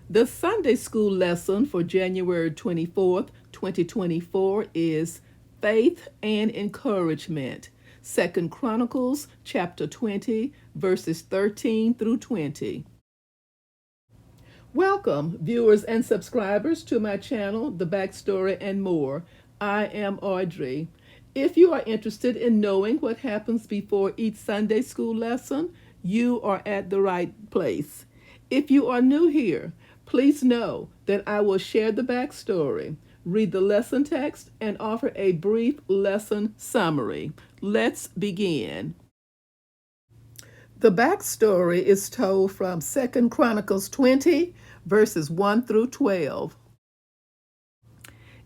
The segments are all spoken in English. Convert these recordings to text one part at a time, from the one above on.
The Sunday school lesson for January 24th, 2024 is Faith and Encouragement. 2nd Chronicles chapter 20, verses 13 through 20. Welcome, viewers and subscribers, to my channel, The Backstory and More. I am Audrey. If you are interested in knowing what happens before each Sunday school lesson, you are at the right place. If you are new here, please know that I will share the backstory, read the lesson text, and offer a brief lesson summary. Let's begin. The backstory is told from 2nd Chronicles 20, verses 1 through 12.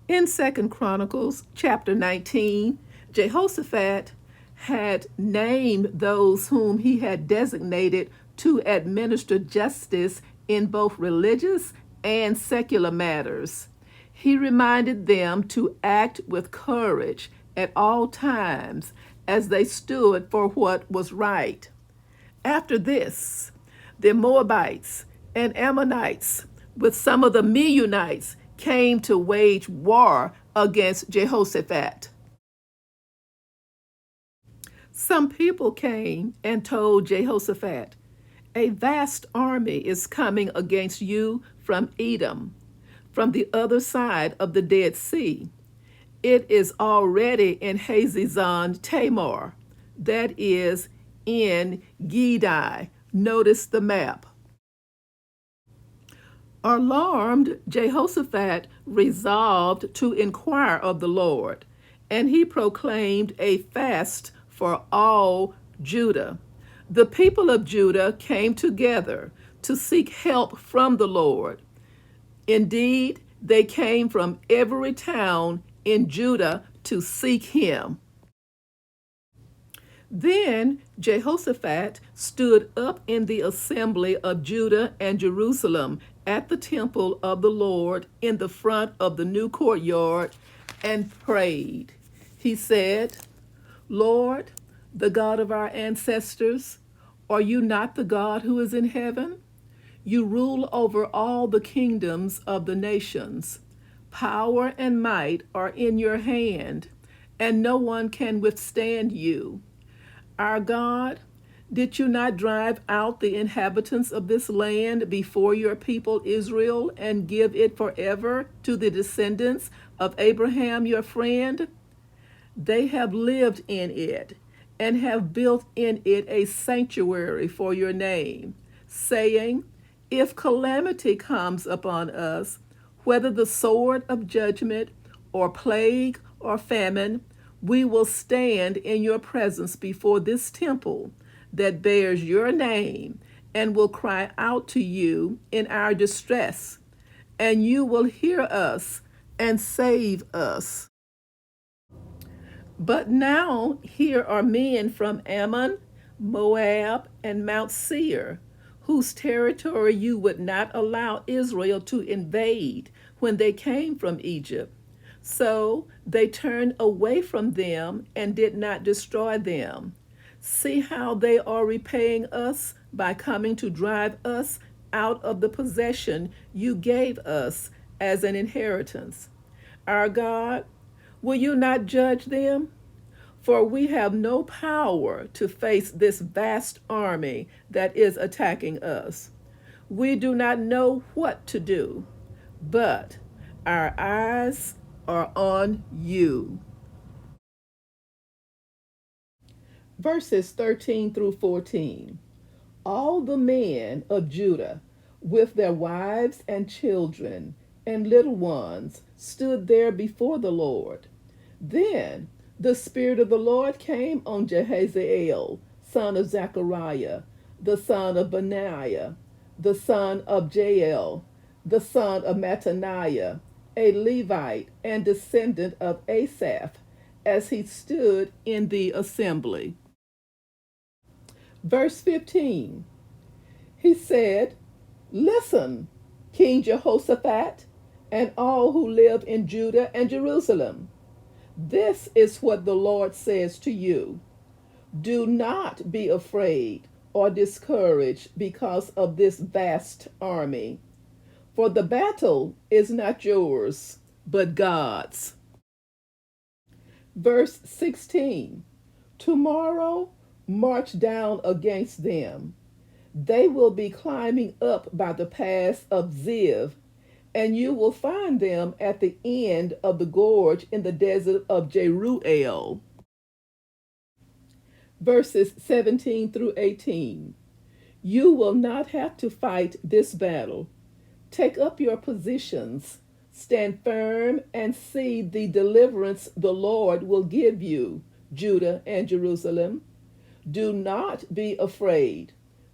In 2nd Chronicles chapter 19, Jehoshaphat had named those whom he had designated to administer justice in both religious and secular matters. He reminded them to act with courage at all times as they stood for what was right. After this, the Moabites and Ammonites, with some of the Meunites, came to wage war against Jehoshaphat. Some people came and told Jehoshaphat, "A vast army is coming against you from Edom, from the other side of the Dead Sea. It is already in Hazezon Tamar, that is, in Gedi." Notice the map. Alarmed, Jehoshaphat resolved to inquire of the Lord, and he proclaimed a fast for all Judah. The people of Judah came together to seek help from the Lord. Indeed, they came from every town in Judah to seek him. Then Jehoshaphat stood up in the assembly of Judah and Jerusalem at the temple of the Lord in the front of the new courtyard and prayed. He said, "Lord, the God of our ancestors, are you not the God who is in heaven? You rule over all the kingdoms of the nations. Power and might are in your hand, and no one can withstand you. Our God, did you not drive out the inhabitants of this land before your people Israel and give it forever to the descendants of Abraham your friend? They have lived in it and have built in it a sanctuary for your name, saying, 'If calamity comes upon us, whether the sword of judgment or plague or famine, we will stand in your presence before this temple that bears your name and will cry out to you in our distress, and you will hear us and save us.' But now here are men from Ammon, Moab, and Mount Seir, whose territory you would not allow Israel to invade when they came from Egypt. So they turned away from them and did not destroy them. See how they are repaying us by coming to drive us out of the possession you gave us as an inheritance. Our God, will you not judge them? For we have no power to face this vast army that is attacking us. We do not know what to do, but our eyes are on you." Verses 13 through 14. All the men of Judah, with their wives and children and little ones, stood there before the Lord. Then the Spirit of the Lord came on Jehaziel, son of Zechariah, the son of Benaiah, the son of Jael, the son of Mattaniah, a Levite and descendant of Asaph, as he stood in the assembly. Verse 15. He said, "Listen, King Jehoshaphat, and all who live in Judah and Jerusalem. This is what the Lord says to you. Do not be afraid or discouraged because of this vast army. For the battle is not yours, but God's. Verse 16. Tomorrow march down against them. They will be climbing up by the pass of Ziv, and you will find them at the end of the gorge in the desert of Jeruel. Verses 17 through 18. You will not have to fight this battle. Take up your positions, stand firm, and see the deliverance the Lord will give you, Judah and Jerusalem. Do not be afraid.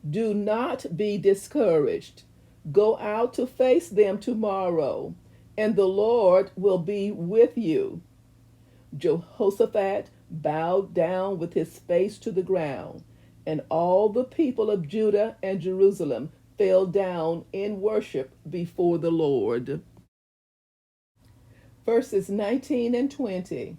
Do not be discouraged. Go out to face them tomorrow, and the Lord will be with you. Jehoshaphat bowed down with his face to the ground, and all the people of Judah and Jerusalem fell down in worship before the Lord. Verses 19 and 20.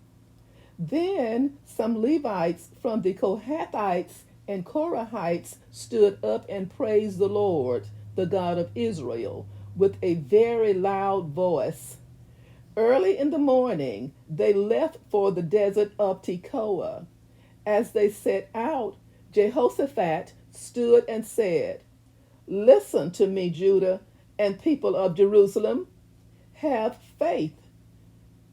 Then some Levites from the Kohathites and Korahites stood up and praised the Lord, the God of Israel, with a very loud voice. Early in the morning, they left for the desert of Tekoa. As they set out, Jehoshaphat stood and said, Listen to me, Judah and people of Jerusalem. Have faith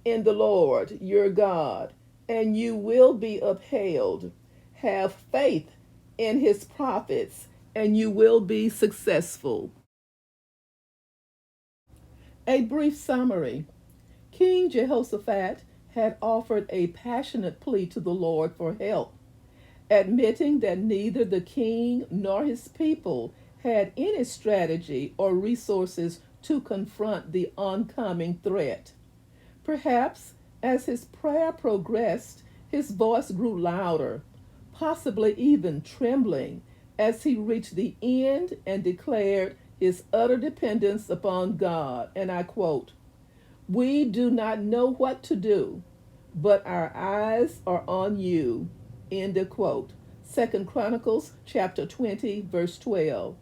in the Lord your God, and you will be upheld. Have faith in his prophets, and you will be successful. A brief summary. King Jehoshaphat had offered a passionate plea to the Lord for help, admitting that neither the king nor his people had any strategy or resources to confront the oncoming threat. Perhaps as his prayer progressed, his voice grew louder, possibly even trembling, as he reached the end and declared his utter dependence upon God. And I quote, We do not know what to do, but our eyes are on you. End of quote. 2 Chronicles chapter 20, verse 12.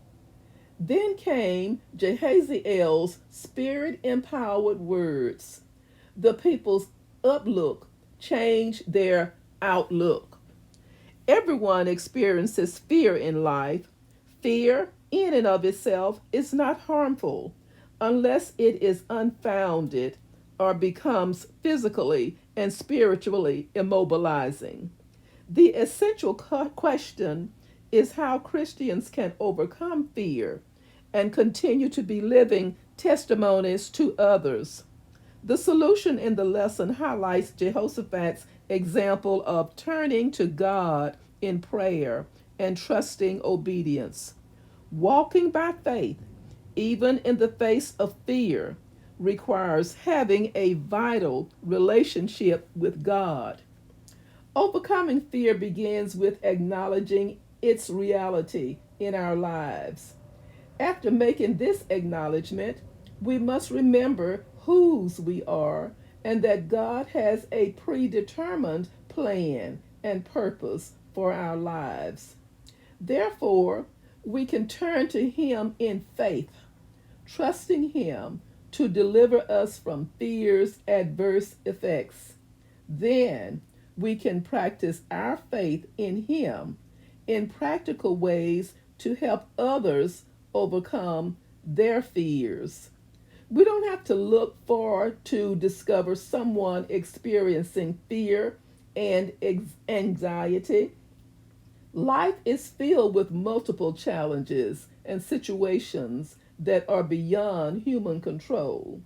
Then came Jehaziel's spirit-empowered words. The people's outlook changed their outlook. Everyone experiences fear in life. Fear, in and of itself, is not harmful unless it is unfounded or becomes physically and spiritually immobilizing. The essential question is how Christians can overcome fear and continue to be living testimonies to others. The solution in the lesson highlights Jehoshaphat's example of turning to God in prayer and trusting obedience. Walking by faith, even in the face of fear, requires having a vital relationship with God. Overcoming fear begins with acknowledging its reality in our lives. After making this acknowledgement, we must remember whose we are and that God has a predetermined plan and purpose for our lives. Therefore, we can turn to Him in faith, trusting Him to deliver us from fear's adverse effects. Then we can practice our faith in Him in practical ways to help others overcome their fears. We don't have to look far to discover someone experiencing fear and anxiety. Life is filled with multiple challenges and situations that are beyond human control.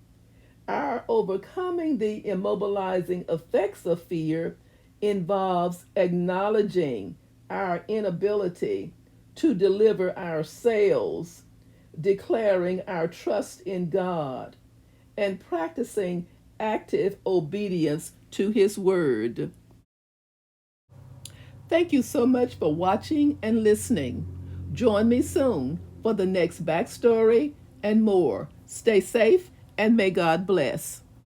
Our overcoming the immobilizing effects of fear involves acknowledging our inability to deliver ourselves, declaring our trust in God, and practicing active obedience to His Word. Thank you so much for watching and listening. Join me soon for the next backstory and more. Stay safe and may God bless.